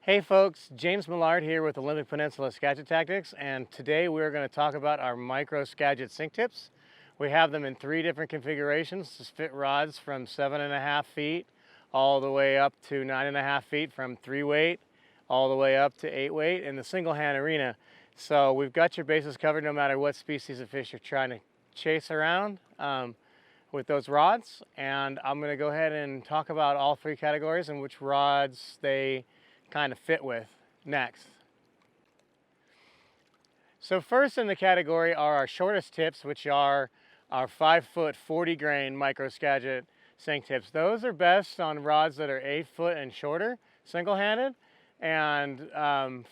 Hey folks, James Millard here with Olympic Peninsula Skagit Tactics, and today we're going to talk about our micro Skagit sink tips. We have them in 3 different configurations to fit rods from 7.5 feet all the way up to 9.5 feet, from 3 weight all the way up to 8 weight in the single hand arena. So we've got your bases covered no matter what species of fish you're trying to chase around with those rods. And I'm going to go ahead and talk about all 3 categories and which rods they kind of fit with next. So first in the category are our shortest tips, which are our 5-foot 40 grain micro Skagit sink tips. Those are best on rods that are 8 foot and shorter, single-handed, and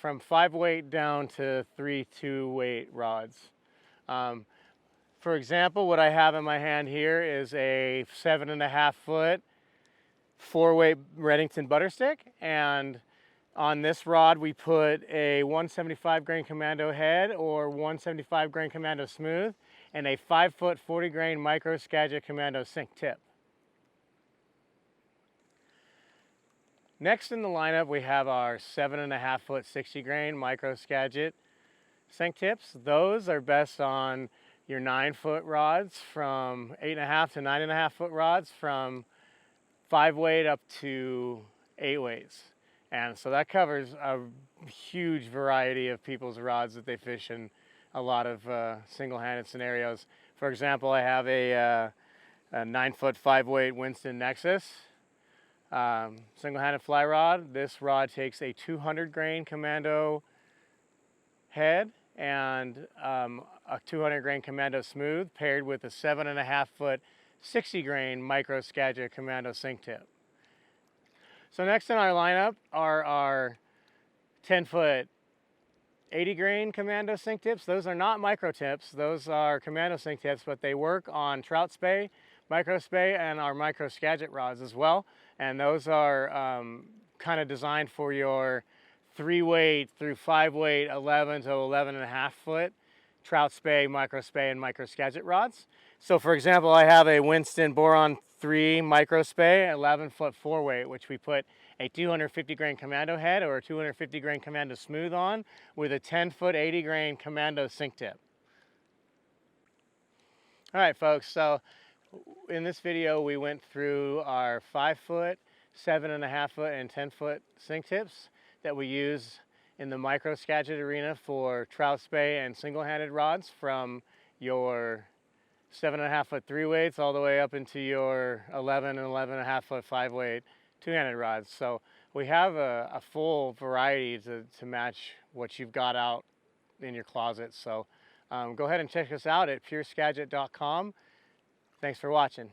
from 5 weight down to 3 2 weight rods. For example, what I have in my hand here is a 7.5 foot 4 weight Redington butter stick, and on this rod we put a 175 grain Commando head or 175 grain Commando smooth and a 5-foot 40 grain micro Skagit Commando Sync tip. Next in the lineup we have our 7.5 foot 60 grain micro Skagit Sync tips. Those are best on your 9-foot rods, from 8.5 to 9.5 foot rods, from 5 weight up to 8 weights. And so that covers a huge variety of people's rods that they fish in a lot of single-handed scenarios. For example, I have a 9-foot 5 weight Winston Nexus single-handed fly rod. This rod takes a 200 grain Commando head and a 200 grain Commando smooth paired with a 7.5 foot 60 grain micro Skagit Commando Sync tip. So next in our lineup are our 10-foot 80 grain Commando Sync tips. Those are not micro tips, those are Commando Sync tips, but they work on trout spey, micro spey, and our micro Skagit rods as well. And those are kind of designed for your 3 weight through 5 weight, 11 to 11.5 foot trout spey, micro Skagit rods. So for example, I have a Winston Boron 3 micro spey, 11-foot 4 weight, which we put a 250 grain Commando head or a 250 grain Commando smooth on with a 10-foot 80 grain Commando Sync tip. All right, folks, so in this video we went through our 5-foot, 7.5 foot, and 10-foot sink tips that we use in the micro Skagit arena for trout spey and single-handed rods, from your 7.5 foot 3 weights all the way up into your 11 and 11.5 foot 5 weight 2-handed rods. So we have a full variety to match what you've got out in your closet. So go ahead and check us out at pureskagit.com. Thanks for watching.